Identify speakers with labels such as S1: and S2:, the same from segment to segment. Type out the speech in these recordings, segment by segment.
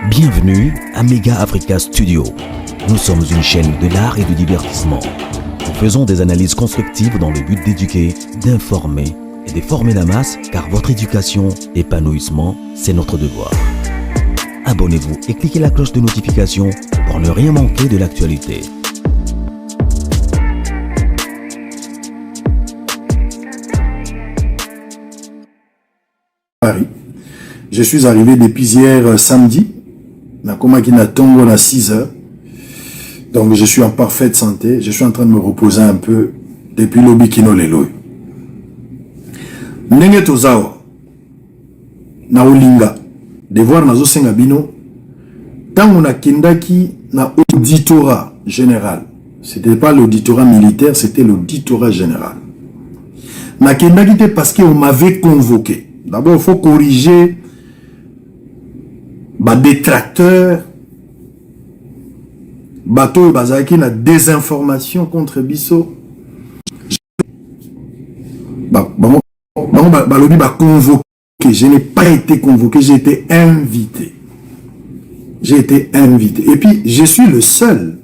S1: Bienvenue à Mega Africa Studio. Nous sommes une chaîne de l'art et du divertissement. Nous faisons des analyses constructives dans le but d'éduquer, d'informer et de former la masse, car votre éducation, épanouissement, c'est notre devoir. Abonnez-vous et cliquez la cloche de notification pour ne rien manquer de l'actualité.
S2: Paris. Je suis arrivé depuis hier samedi. Nakomaki Tongo à 6 heures. Donc je suis en parfaite santé. Je suis en train de me reposer un peu depuis l'Obikino Lelo. Ndenge tozawa na olinga devoir nazo senga bino tango na kendaki na auditorat général. C'était pas l'auditorat militaire, c'était l'auditorat général. Na kendaki te parce qu'on m'avait convoqué. D'abord, il faut corriger les détracteurs, bateau bazaki na désinformation contre Bisso. Balobi ba convoqué. Je n'ai pas été convoqué, j'ai été invité. J'ai été invité. Et puis, je suis le seul,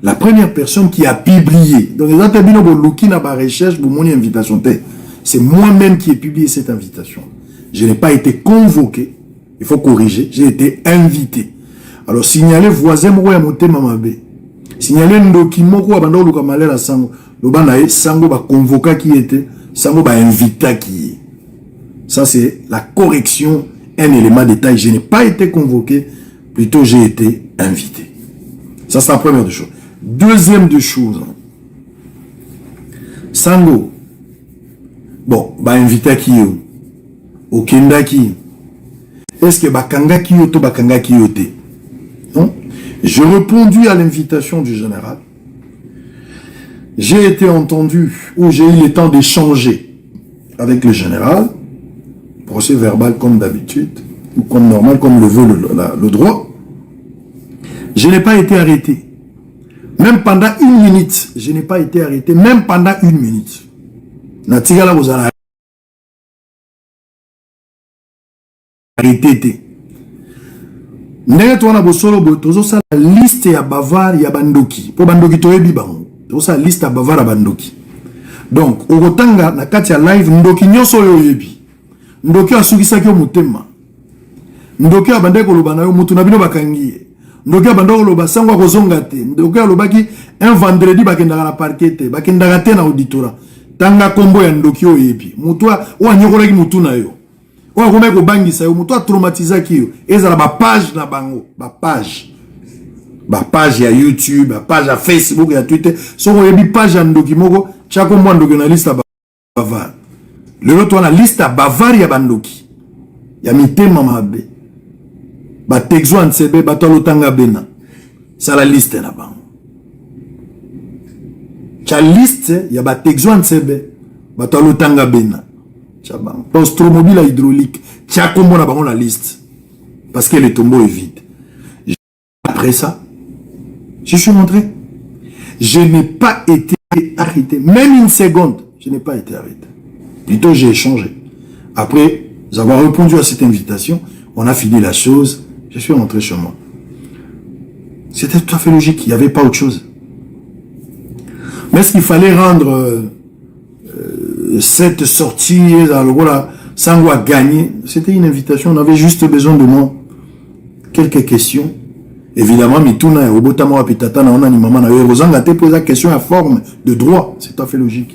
S2: la première personne qui a publié. Donc, les atabino boluki na ba recherche pour mon invitation. C'est moi-même qui ai publié cette invitation. Je n'ai pas été convoqué. Il faut corriger. J'ai été invité. Alors, signaler voisin mouya moté mamabe. Signaler ndoki moko abando luka malela sango. Lobanae sango ba convoca qui était. Sango ba invita qui est. Ça, c'est la correction. Un élément de détail. Je n'ai pas été convoqué. Plutôt, j'ai été invité. Ça, c'est la première des choses. Deuxième des choses. Sango. Bon, bah invité qui yo, au kenda qui, est-ce que bakanga qui yo to bakanga qui yo te? Non? J'ai répondu à l'invitation du général. J'ai été entendu, ou j'ai eu le temps d'échanger avec le général, procès verbal comme d'habitude, ou comme normal, comme le veut le droit. Je n'ai pas été arrêté. Même pendant 1 minute, je n'ai pas été arrêté, même pendant 1 minute. Natigala vous allez arrêter. N'est-ce pas bosolo botozo sa liste ya bavard ya bandoki. Pour bandoki toyebi bango. Tozo sa liste ya bavard ya bandoki. Donc okotanga na kati ya live ndoki nyonso yo yebi. Ndoki asukisa ki mutema. Ndoki abande ko loba na yo mutu na bino bakangi. Ndoki abande ko loba sangwa kozonga te. Ndoki alobaki un vendredi bakendaka na parquet te. Bakendaka te na auditorat. Tanga kombo ya ndoki oyebi mutwa wa nyokolaki mutu na yo wa kombe ko bangisa yo mutwa traumatiza ki yo ezala ba page na bango ba page ya YouTube ba page ya Facebook ya Twitter so oyebi page ya ndoki moko chako mwa ndoki na liste bavar le loto na liste bavar ya bandoki ya mitema mabe ba texo ansebe ba tolotanga bena ça la liste na bango. Cha liste ya ba texo nsebe batalo tanga bena cha bango postromobile hydraulique cha kombo na bango la liste parce que le tombeau est vide. Après ça je suis montré, je n'ai pas été arrêté même une seconde, je n'ai pas été arrêté, plutôt j'ai échangé. Après avoir répondu à cette invitation, on a fini la chose, je suis rentré chez moi. C'était tout à fait logique, il n'y avait pas autre chose. Mais est-ce qu'il fallait rendre cette sortie, voilà, sans quoi gagner? C'était une invitation, on avait juste besoin de moi. Quelques questions. Évidemment, Mituna, Obotama, Pitata, on a ni maman, on a posé la question à forme de droit. C'est tout à fait logique.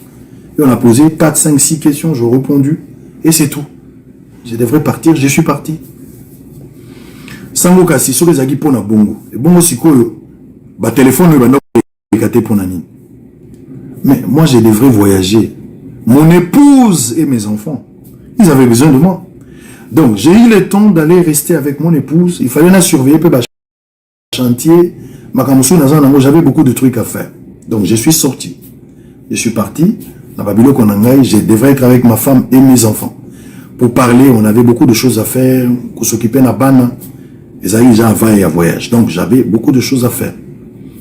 S2: Et on a posé 4, 5, 6 questions, j'ai répondu. Et c'est tout. Je devrais partir, je suis parti. Sango kasi, so les agis pour na bongo. Et bongo siko, ba téléphone, le bando, ekate pour nani. Mais moi, je devrais voyager. Mon épouse et mes enfants, ils avaient besoin de moi. Donc, j'ai eu le temps d'aller rester avec mon épouse. Il fallait la surveiller, peu chantier. J'avais beaucoup de trucs à faire. Donc, je suis sorti. Je suis parti. Je devrais être avec ma femme et mes enfants. Pour parler, on avait beaucoup de choses à faire. Pour s'occuper de la banane. Ils avaient déjà un voyage. Donc, j'avais beaucoup de choses à faire.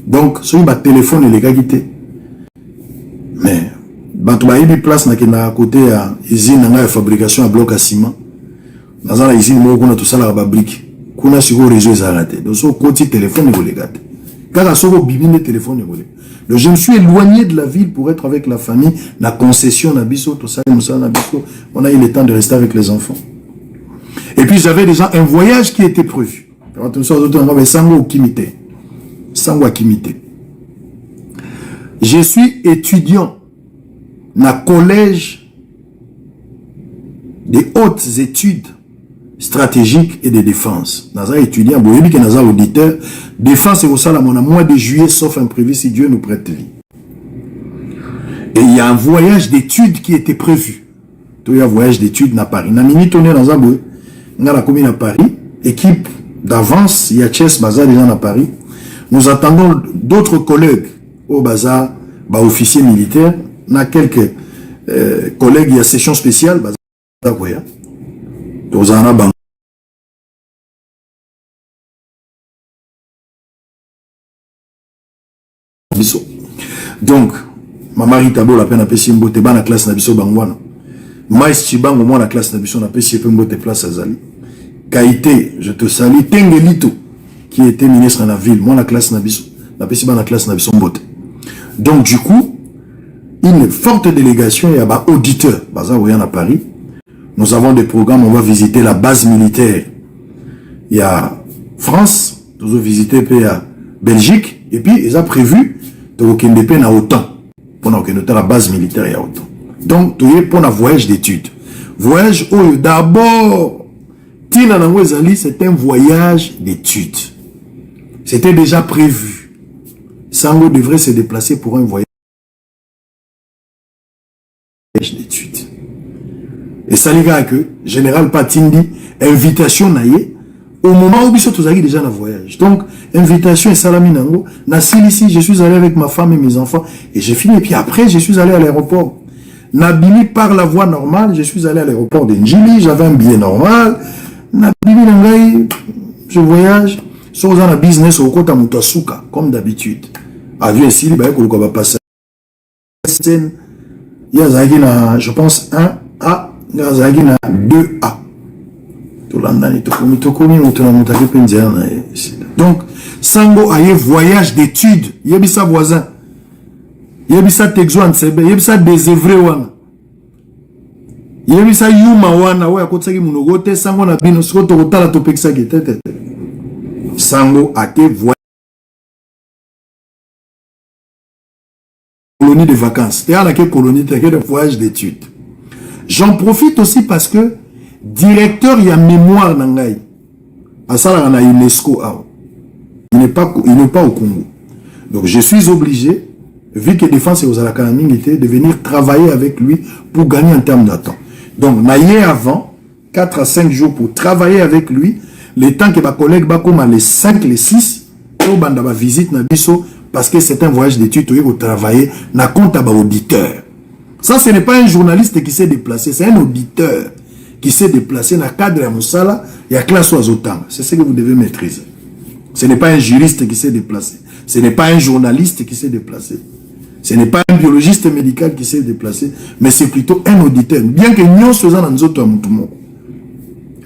S2: Donc, sur le téléphone, et les gars quittés. Mais, bato ba ibi place na côté à usine na fabrication à bloc à ciment. Dans la usine moko na tout ça la brique. kuna siko réseau ezalate donc so côté téléphone ekolekate kaka soko bibine téléphone ekoleka. Donc je me suis éloigné de la ville pour être avec la famille, la concession nabiso tout ça nabiso, on a eu le temps de rester avec les enfants. Et puis j'avais déjà un voyage qui était prévu. Je suis étudiant dans le collège des hautes études stratégiques et de défense. Dans un étudiant, vous voyez que dans un auditeur, défense et au salaire, on a mois de juillet, sauf imprévu si Dieu nous prête vie. Et il y a un voyage d'études qui était prévu. Il y a un voyage d'études à Paris. On a mis tourné dans un bout. On a la commune à Paris, équipe d'avance, il y a Chess Bazar déjà à Paris. Nous attendons d'autres collègues au Bazar, officiers militaires. On a quelques collègues, il y a session spéciale, Bazar. Donc, ma mari tabo la peine à pécher mbote ba na classe na biso bangwana. Mais Chibango moi la classe na biso na péché pe mbote place à Zali. Kaité, je te salue. Tengelito, qui était ministre dans la ville, moi la classe na biso, na péché ba na classe na biso mbote. Donc du coup, une forte délégation et à auditeur, bazar voyant à Paris. Nous avons des programmes, on va visiter la base militaire. Il y a France, nous allons visiter la Belgique, et puis ils ont prévu de Okendepé à autant. Pour la base militaire, il y a autant. Donc, tout est pour un voyage d'études. Voyage où d'abord, Tina Nangwezali, c'est un voyage d'études. C'était déjà prévu. Sango devrait se déplacer pour un voyage d'études. Et ça, les gars, que Général Patindi, invitation naïe, au moment où Bissot tous déjà dans le voyage. Donc, invitation et salami nango, ici, je suis allé avec ma femme et mes enfants, et j'ai fini, et puis après, je suis allé à l'aéroport. Nabili par la voie normale, je suis allé à l'aéroport de Njili, j'avais un billet normal, Nabili nangai, je voyage, sur un business au côté Moutasuka, comme d'habitude. Avion ici, il va passer. Il y a, je pense, 1A, il y a 2A. Donc, Sango a eu voyage d'études. Il y a sa voisin. Il y a sa texoan, il y a sa désœuvré. Il y a sa yuma wana. Ouais, à côté de Munogote, Sango na bino, soto kotala topeksa gete. Sango a été voyage. Colonie de vacances. C'est la colonie de voyage d'études. J'en profite aussi parce que directeur, il y a mémoire nangai. À ça, on a UNESCO. Il n'est pas au Congo. Donc, je suis obligé, vu que défense et aux Alakanaming, de venir travailler avec lui pour gagner en termes de temps. Donc, naïe avant, 4 à 5 jours pour travailler avec lui, le temps que ma collègue va comme les 5, les 6, au banda va visite na biso, parce que c'est un voyage d'études, où travailler, na compte à auditeur. Ça, ce n'est pas un journaliste qui s'est déplacé, c'est un auditeur qui s'est déplacé dans le cadre de Moussala et à classe Oazotang. C'est ce que vous devez maîtriser. Ce n'est pas un juriste qui s'est déplacé. Ce n'est pas un journaliste qui s'est déplacé. Ce n'est pas un biologiste médical qui s'est déplacé, mais c'est plutôt un auditeur. Bien que nous faisons dans notre monde.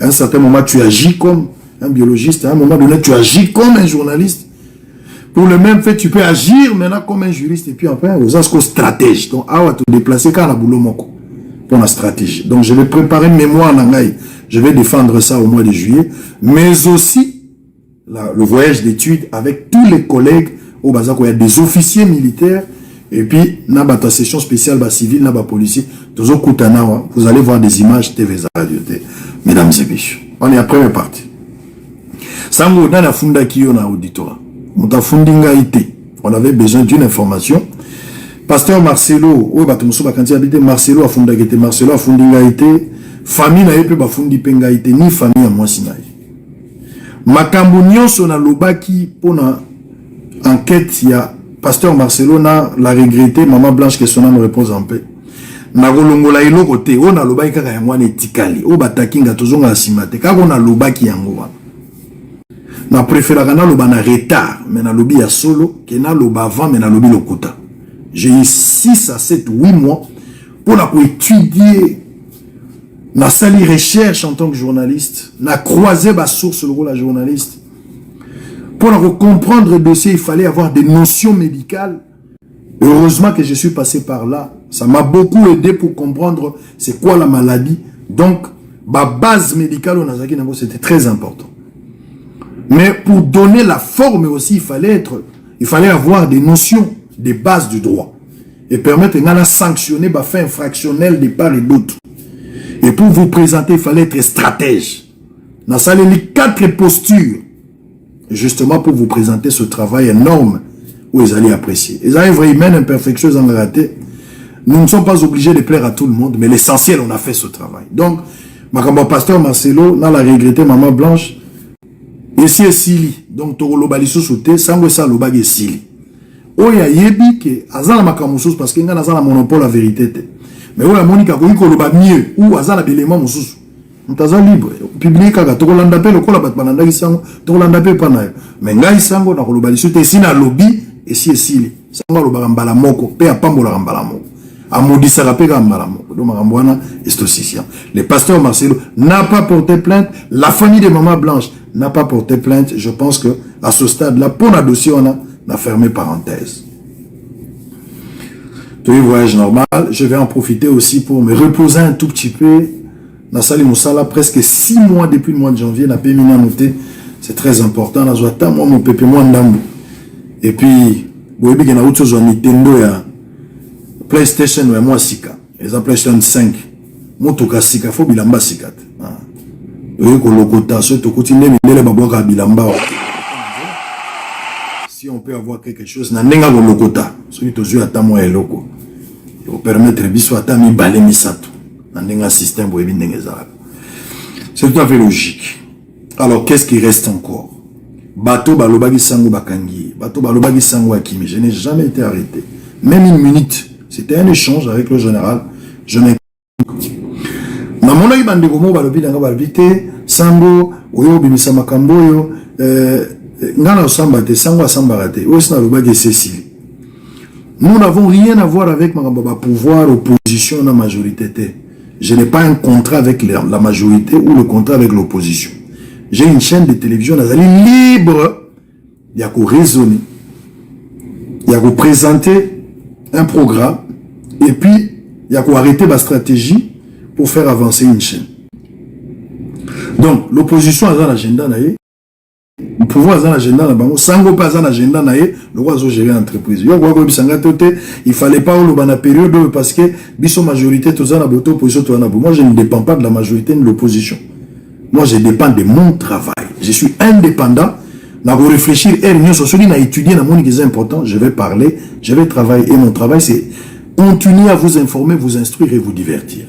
S2: À un certain moment, tu agis comme un biologiste. À un moment donné, tu agis comme un journaliste. Pour le même fait, tu peux agir maintenant comme un juriste. Et puis après, aux asco stratège. Donc, ah, te déplacer quand la boulot moko. Pour la stratégie. Donc, je vais préparer une mémoire nangai. Je vais défendre ça au mois de juillet. Mais aussi, le voyage d'études avec tous les collègues au Bazako. Il y a des officiers militaires. Et puis, na ta session spéciale, civile, na policier. Vous allez voir des images TV radio. Mesdames et messieurs. On est à la première partie. Sango, dans la funda qui on a auditoire. On avait besoin d'une information. Pasteur Marcelo, Marcelo a fondé Marcelo a fondé famille na yepe ba fundi penga ite ni famille à moi sinaï. Makambo nyonso na lobaki pona enquête ya Pasteur Marcelo na la regretter maman Blanche que son âme repose en paix. Na golongola iloko te o na lobaki kaka yango na etikali o batakinga tozonga simate kaka na lobaki yango wana. Na préféré na loba na retard mais na lobi ya solo que na loba avant mais na lobi lokuta. J'ai eu 6 à 7, 8 mois pour étudier na sali recherche en tant que journaliste, na croisé ma source le rôle de journaliste. Pour comprendre le dossier, il fallait avoir des notions médicales. Heureusement que je suis passé par là. Ça m'a beaucoup aidé pour comprendre c'est quoi la maladie. Donc, ma base médicale au Nazaki, c'était très important. Mais pour donner la forme aussi, il fallait avoir des notions, des bases du droit. Et permettre de sanctionner les faits infractionnels de part et d'autre. Et pour vous présenter, il fallait être stratège. Dans ça, les 4 postures, justement pour vous présenter ce travail énorme où ils allaient apprécier. Ils avaient vraiment une imperfection, ils en ont raté. Nous ne sommes pas obligés de plaire à tout le monde, mais l'essentiel, on a fait ce travail. Donc, ma pasteur Marcelo, on a regretté Maman Blanche, ici est Sili. Donc, Toro Lobaliso sauté, Sango sa Lobag est Sili. Oya yebi ke azala makamusus parce que ngana azala monopole la vérité. Mais oya monika ko iko loba mieux ou azala belément mususu. Mtaza libre. Publier kaka to kolanda pe lokola bat bananda kisango, to kolanda pe pana yo. Mais ngai sango na kolobaliso te sina lobby et si esili. Sango loba mbala moko pe apambola mbala moko. Amodisa rapeka mbala moko. Do marambwana estosicien. Le pasteur Marcelo n'a pas porté plainte, la famille de Maman Blanche n'a pas porté plainte. Je pense que à ce stade là pour la dossier on a fermé parenthèse. Tout le voyage normal, je vais en profiter aussi pour me reposer un tout petit peu. Nasali Moussala, presque 6 mois depuis le mois de janvier, n'a pas mis noté. C'est très important. La joie, moi, mon pépé, moi, ndambo. Et puis, vous voyez, il y a autre chose, Nintendo, il y a PlayStation, il y a moi, Sika. Les PlayStation 5. Moi, tout cas, Sika, il faut bilamba Sika. Vous voyez, qu'on l'okota, ce tout côté, il y a babouaka bilamba. Si on peut avoir quelque chose, nanenga ko lokota. Celui qui a ta moi loko. Pour permettre biso ata mi balé misato. Nanenga système pour éviter ngezala. C'est tout à fait logique. Alors qu'est-ce qui reste encore? Bato balobagi sango bakangi. Bato balobagi sango akimi. Je n'ai jamais été arrêté. Même une minute. C'était un échange avec le général. Je n'ai Mamona ibande gomo balobi danga balbité sango oyo bimisa makambo yo ngana osambate sango asambarate osina lobaki Cécile. Nous n'avons rien à voir avec ma pouvoir opposition na majorité. Je n'ai pas un contrat avec la majorité ou le contrat avec l'opposition. J'ai une chaîne de télévision libre. Il y a qu'à raisonner. Il y a qu'à présenter un programme et puis il y a qu'à arrêter ma stratégie pour faire avancer une chaîne. Donc l'opposition a un agenda naïe. Le pouvoir a un agenda là-bas. Sango pas un agenda naïe. Le roi a géré l'entreprise. Il fallait pas au la période parce que biso majorité tous en aboto opposition tous en abo. Moi je ne dépends pas de la majorité ni de l'opposition. Moi je dépends de mon travail. Je suis indépendant. N'a pas réfléchir et rien sur celui qui a étudié dans mon qui est important. Je vais parler, je vais travailler et mon travail c'est continuer à vous informer, vous instruire et vous divertir.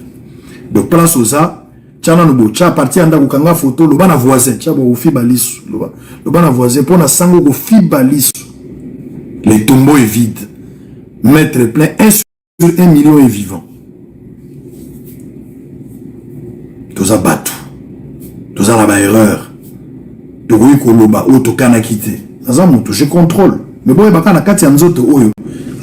S2: Donc place aux ça. Tchana no bocha parti anda kukanga photo lo bana voisin tcha bo fi balisu lo bana voisin pour na sango ko fi balisu les tombeaux est vide mettre plein 1 sur 1 million est vivant tous abatu tous à la erreur to wi ko loba auto kana kité azamuto je contrôle mais boye bakana kati ya nzoto oyo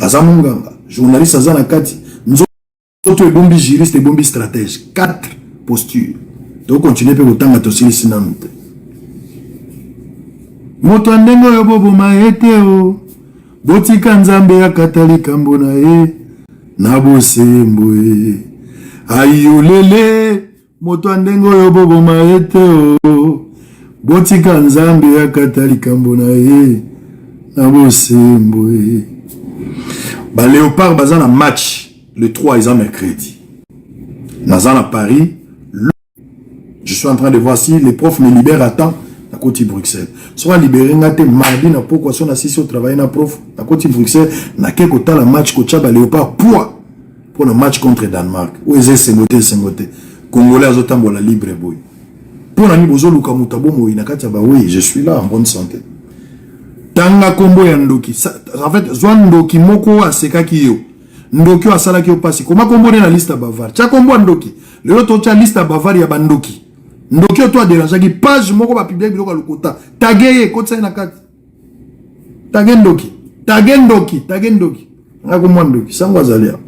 S2: azamunganga journaliste azana kati nzoto e bombi juriste e bombi stratège 4 posture. Donc continuer pour autant à tosser ici dans notre. Moto ndengo yo bobo maete o. Botika nzambe ya katolika mbona e. Nabose mboe. Ayolele. Moto ndengo yo bobo maete o. Botika nzambe ya katolika mbona e. Nabose mboe. Ba Léopard bazana match le 3 ils ont mercredi. Nazana Paris. Je suis en train de voir si les profs me libèrent à temps à côté Bruxelles. Soit libéré mardi, na pourquoi son assisté au travail na prof à côté Bruxelles, na quelque temps la match coach à Léopard pour le match contre Danemark. Où est Sengoté Congolais à Zotambo la libre boy. Pour l'ami Bozo Luka Mutabo Moïna Katiaba, oui, je suis là en bonne santé. Tanga Kombo ya Ndoki. En fait, Zwan Ndoki Moko a Sekaki yo. Ndoki a Salaki au Passi. Comment Kombo na liste à Bavar? Tcha Kombo Ndoki. Le autre tcha liste à Bavar ya Bandoki. Ndoki toi dérange qui page moko ba publier biloko lokota tageye kotsa na kati tagendoki ngako mwandoki sango azalia.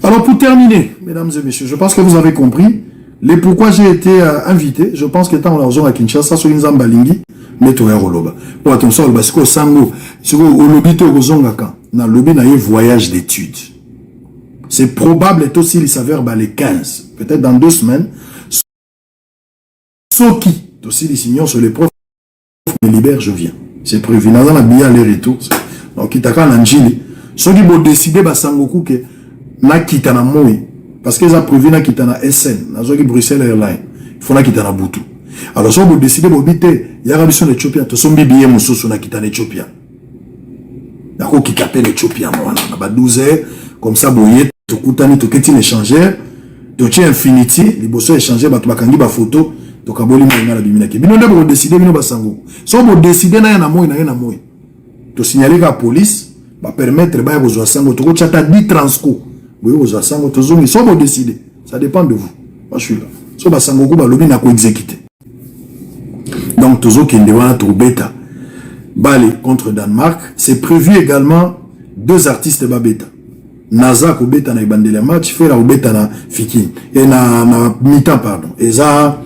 S2: Alors pour terminer, mesdames et messieurs, je pense que vous avez compris les pourquoi j'ai été invité. Je pense que tant on a besoin à Kinshasa, sur une zambalingi, mais tu es roloba. Pour attention, parce que sango, sur le lobby de Rozongaka, dans le lobby d'un voyage d'études. C'est probable et aussi il s'avère les 15, peut-être dans 2 semaines. Soki, aussi les signaux sur les profs me libèrent, je viens. C'est prévu. Dans la bien aller retour. Donc il t'a qu'à l'angili. Ceux qui vont décider basangoku que na kitana moi parce qu'ils ont prévu na kitana SN, na zoki Bruxelles Airlines. Il faut na kitana Boutou. Alors si vous décidez de biter, il y a une mission d'Éthiopie, tu sommes billet mon sous na kitana Éthiopie. D'accord qui capte l'Éthiopie moi na 12 heures comme ça boyer to kutani to keti l'échangeur, to tien Infinity, les bosso échanger ba to bakangi ba photo, to kaboli mo na bimina ke. Bino nde bo décider bino basangoku. So bo décider na na moi na na moi. To signaler la police va permettre ba bo zo sango to ko chata 10 transco. Oui, aux assemblées, ils sont décidés. Ça dépend de vous. Moi, je suis là. So, basangoku, balobi na ko exécuter. Donc, toujours qu'il devant la bêta. Bali contre Danemark. C'est prévu également 2 artistes babeta. Naza ko beta na ibandele match, Fera ko beta na Fiki. Et na mi-temps, pardon. Et ça,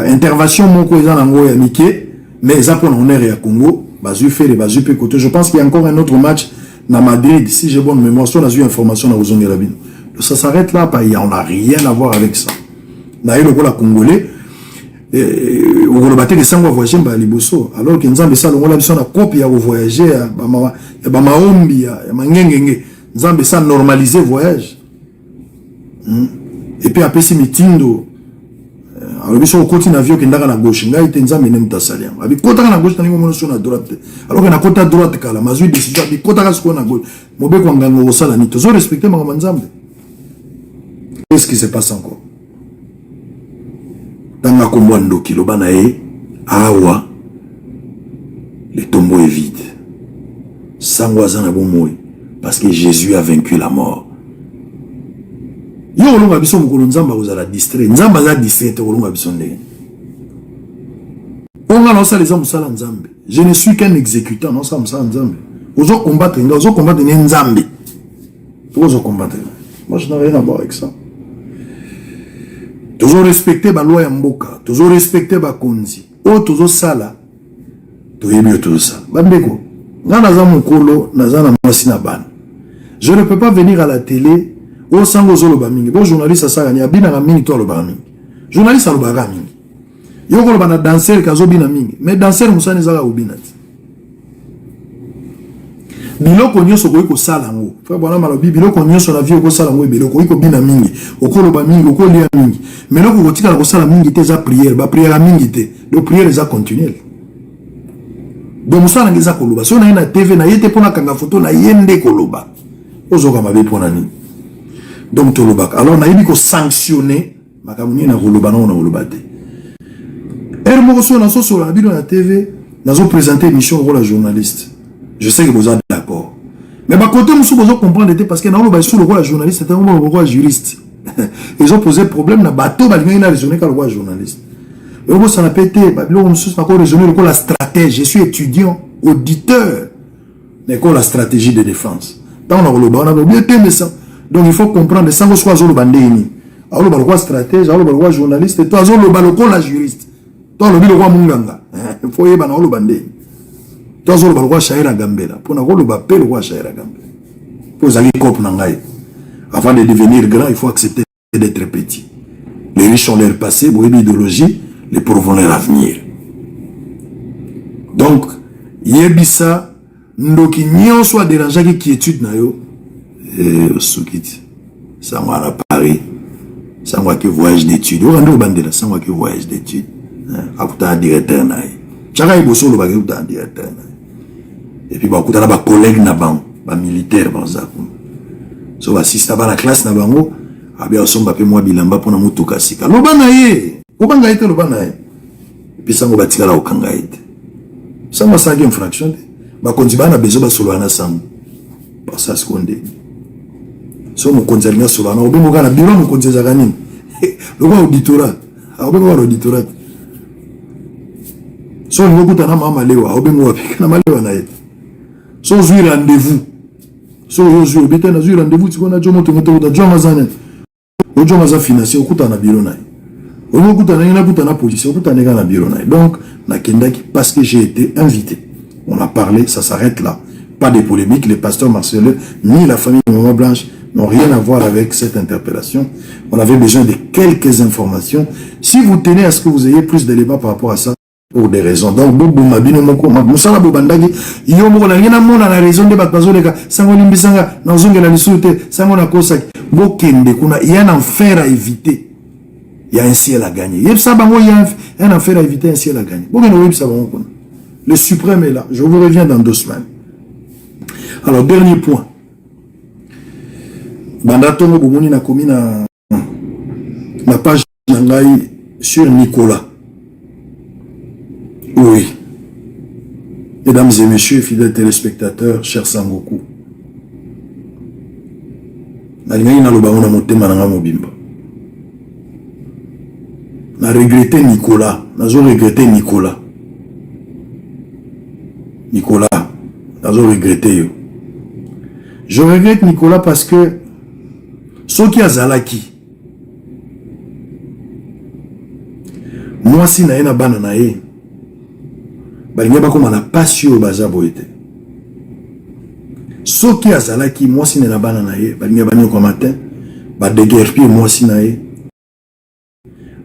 S2: intervention, mon ko eza na ngo ya Miké, mais ça pour l'honneur ya Congo, bazu fait les bazu pe côté. Je pense qu'il y a encore un autre match. Na Madrid, si j'ai bonne mémoire, on a eu information dans Ozongi Rabino. Ça s'arrête là, on n'a rien à voir avec ça. D'ailleurs, le Gola Congolais, au Golobate, les sangs voyager à Liboso, alors qu'ils ont ça, on a besoin de copie à voyager, à Maombi, à Mangengenge, ils ont besoin de normaliser le voyage. Et puis après, c'est Mitindo. Alors, ils continue à vivre à la gauche. Ils ont un salaire. Avec côté à la gauche, ils ont à droite. Alors qu'on a côté à droite, la mazou décision. Avec côté à la gauche, Mobé qu'on gagne au salaire. Ils ont respecté ma manzambe. Qu'est-ce qui se passe encore? Dans la commando qui l'obanae, awa, le tombeau est vide. Sangwazan a bon mot. Parce que Jésus a vaincu la mort. Yo olonga biso mukolo nzamba ozala distrait nzamba za distrait olonga biso ndenge onga na osala musala nzambe je ne suis qu'un exécutant non ça musala nzambe ozo combattre ne nzambe ozo combattre moi je n'ai rien à voir avec ça toujours respecter ba loi ya mboka toujours respecter ba konzi o toujours sala to yebi to ça bandeko ngana za mukolo na za na mwasi na bana je ne peux pas venir à la télé. Au sango zolo ba mingi bo journaliste ça ni abina na mingi to lo ba mingi journaliste lo ba mingi yo ko lo bana danser ka zo bina mingi mais danser musani zala obina biloko nyoso ko sala ngo fa bona malobi biloko nyoso na vie ko sala ngo biloko ko bina mingi okolo ba mingi okolo lia mingi mais loko ko tika ko sala mingi te za prière ba prière mingi te do prière za continuelle donc musana ngeza ko loba so na TV na yete pona kanga photo na yende ko loba ozoka mabe pona ni. Donc, Tolobak. Alors, on a dit qu'on sanctionner, Makamouni na Roloba, non, on a Rolobate. Hermoso, on a sur la vidéo de la TV, nous avons présenté une mission pour la journaliste. Je sais que vous êtes d'accord. Mais, par contre, nous avons compris parce que nous avons sur le rôle de journaliste, c'était un rôle de juriste. Ils ont posé problème, dans le bateau, ils ont raisonné comme le journaliste. Et au ça a pété, ils ont raisonné comme la stratège. Je suis étudiant, auditeur, mais comme la stratégie de défense. Dans le Roloba, on a oublié de ça. Donc il faut comprendre sans que soit zolo bandeni. Alors le roi stratège, alors le roi journaliste, et toi zolo baloko la juriste. Toi le roi munganga. Il faut y aller dans le bandeni. Toi zolo le roi Shaira Gambela. Pour na le bapé le roi Shaira Gambela. Pour aller cop nangai. Avant de devenir grand, il faut accepter d'être petit. Les riches ont leur passé, pour l'idéologie, les pauvres ont leur avenir. Donc yebisa ndoki nyon soit dérangé qui étude na yo. Soukiti, ça moi à Paris, ça moi qui voyage d'études. On a bandela, ça moi qui voyage d'études. Akuta directeur naï. Chaka iboso le bagay akuta directeur naï. Et puis bah akuta na ba collègue na ban, ba militaire ban ça. So ba sista ba la classe na bango, abia osomba pe moi bilamba pona mutuka sika. Lo banaye, ko banga ite lo banaye. Et puis ça ngo batika la okanga ite. Ça moi ça infraction. Ba konzi bana bezo ba solo na sango. Par ça seconde. So mo konzernya solo na obi mo kana biro mo konzeza kanini lo ba auditorat obi mo auditorat so ngo kuta na mama lewa obi mo wapi kana malewa na yete so zui rendez-vous So yo beta na rendez-vous tiko na jomo tengoto da joma zane. O joma za financier okuta na bureau na. O okuta na police, okuta na bureau na. Donc na kendaki parce que j'ai été invité. On a parlé, ça s'arrête là. Pas de polémique, les pasteurs Marceleux ni la famille Maman Blanche n'ont rien à voir avec cette interpellation. On avait besoin de quelques informations. Si vous tenez à ce que vous ayez plus d'éléments par rapport à ça, pour des raisons. Donc, Bobo Mabino Moko, Moussala Bobandagi, Yomo, la raison de Bakazoleka, Sango Limbisanga, Nanzonga la Lissoute, Sango Nakosak, Bokende, il y a un enfer à éviter. Il y a un ciel à gagner. Il y a un enfer à éviter, un ciel à gagner. Le suprême est là. Je vous reviens dans 2 semaines. Alors, dernier point. Bandatongo Boboni na commis na page Nangai sur Nicolas. Oui. Mesdames et messieurs, fidèles téléspectateurs, chers Sangoku. Na regretté Nicolas. Nazo regretté Nicolas. Nicolas. Nazo regretté yo. Je regrette Nicolas parce que ce qui a Zalaki. Moi si na banana balinga bako mana passion bazabo ete soki azalaki mwasi na bana na ye balinga banyo kwa matin ba déguerpir mwasi na ye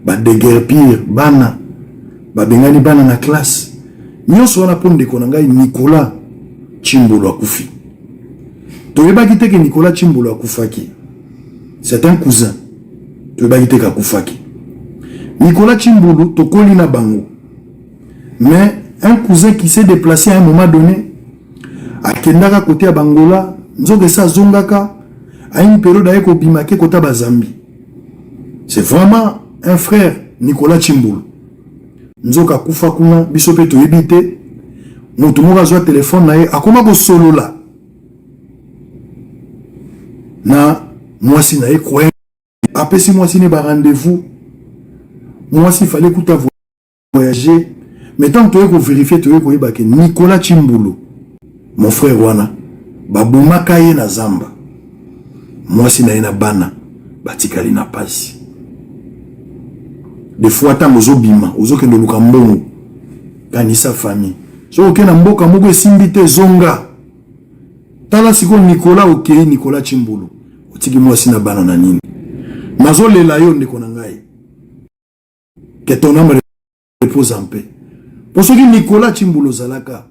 S2: ba déguerpir bana ba bengani bana na classe nyonso wana ponde ko ngai Nicolas Chimbolo akufi toyeba kiteke Nicolas Chimbolo akufaki c'est un cousin toyeba kiteke akufaki Nicolas Chimbolo tokoli na bango mais un cousin qui s'est déplacé à un moment donné à Kendaka côté à Bangola, Nzogesa Zongaka, à une période avec Obimake côté Bazambi. C'est vraiment un frère, Nicolas Chimbolo. Nzoka Kufa Kuna, Bisope to Ebite, Motomoga Zoa téléphone nae, Akoma Bo Solo là. Na, moi si nae, croyez, après si moi si n'est pas rendez-vous, moi si fallait que tu voyager. Mais tant que tu veux vérifier, tu veux que Nicolas Chimbolo, mon frère Wana, Babumaka ye na Zamba, moi si na bana, batikali na pasi. Des fois, tant ozo bima, ozo kendo lukambongo, kanisa famille. So oke na mboka moko esimbite zonga. Tala siko Nicolas okei Nicolas Chimbolo, otiki moi si na bana na nini. Mazo lela yo ndeko na ngai. Que ton âme repose en paix. Pour ceux qui Nicolas Chimbolo Zalaka,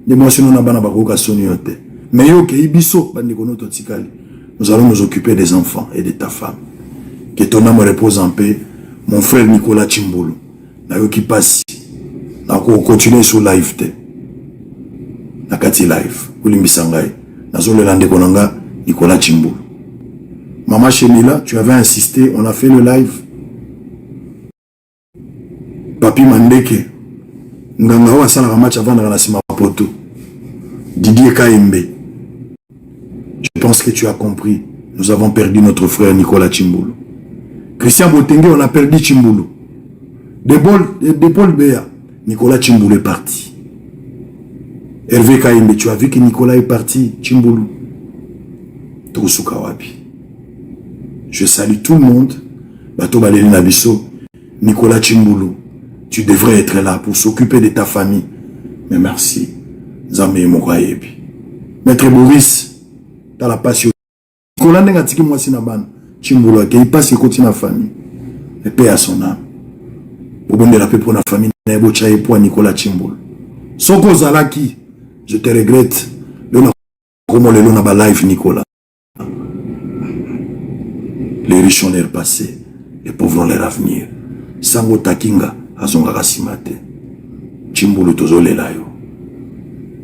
S2: de moi si nous n'avons pas de mais yo ke ibiso bandikono totikali. Nous allons nous occuper des enfants et de ta femme. Que ton âme repose en paix, mon frère Nicolas Chimbolo. Na yo qui passe, na ko continuer sur live te. Na kati live, ulimbisangai. Na zo le lande konanga Nicolas Chimbolo. Maman Chemila, tu avais insisté, on a fait le live. Papi Mandeke. Nganga wa sala match avant dans la sima poto. Didier Kaembe. Je pense que tu as compris. Nous avons perdu notre frère Nicolas Chimbolo. Christian Botenge, on a perdu Chimbolo. De Paul Béa, Nicolas Chimbolo est parti. Hervé Kaembe, tu as vu que Nicolas est parti, Chimbolo. Tosuka wapi. Je salue tout le monde. Bato Baleli Nabiso, Nicolas Chimbolo. Tu devrais être là pour s'occuper de ta famille. Mais merci. Zame Mokayebi. Maître Boris, t'as la passion. Nicolas n'a pas moi si naban. Chimbolo, qui passe et continue la famille. Et paix à son âme. Pour donner la paix pour la famille, Nebo Tchaye pour Nicolas Chimbolo. Soko Zalaki, je te regrette. Comment le long na live Nicolas. Les riches ont leur passé. Les pauvres ont leur avenir. Sango Takinga. Azonga kasimate Chimbolo tozolela yo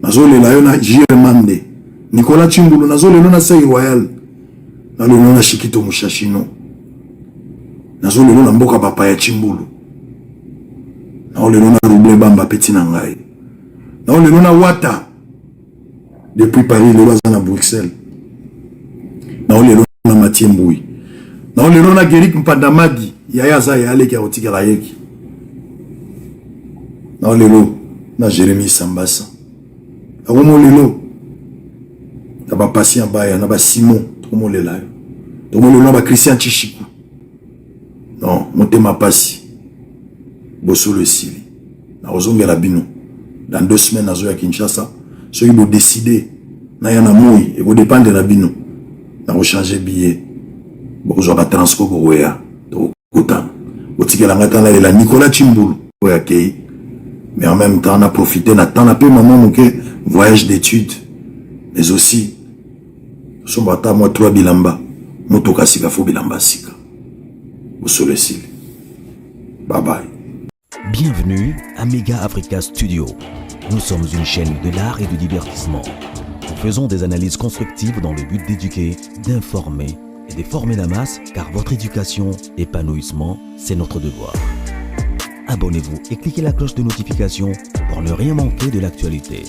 S2: nazolela yo na jiremande Nicolas Chimbolo nazolela na sai royal nazolela na Shikito Mushashino nazolela na mboka papa ya Chimbolo nazolela na Rouble Bamba petit na ngai nazolela na Wata depuis Paris le bazana Bruxelles nazolela na Mathieu Mboui nazolela na Gerik Mpandamadi yaya za ya aleki ya otikala yeki na lelo na Jérémy Sambassa akomo lelo ba patient baya na ba Simon tomolela tomolela ba Christian Chichiku non motema pasi bosso le sili na ozongela bino dans 2 semaines nazo ya Kinshasa ceux qui vont décider na yana moi et vous dépendre na bino na changer billet bozo ba transport ko ya to kota otikela ngata la Nicolas Chimbulu ya kei mais en même temps on a profité na temps na peu maman moke voyage d'études mais aussi sombata moi 3 bilamba motoka sika fo bilamba sika bosso le sili bye bye.
S1: Bienvenue à Mega Africa Studio. Nous sommes une chaîne de l'art et du divertissement. Nous faisons des analyses constructives dans le but d'éduquer, d'informer et de former la masse, car votre éducation, épanouissement, c'est notre devoir. Abonnez-vous et cliquez la cloche de notification pour ne rien manquer de l'actualité.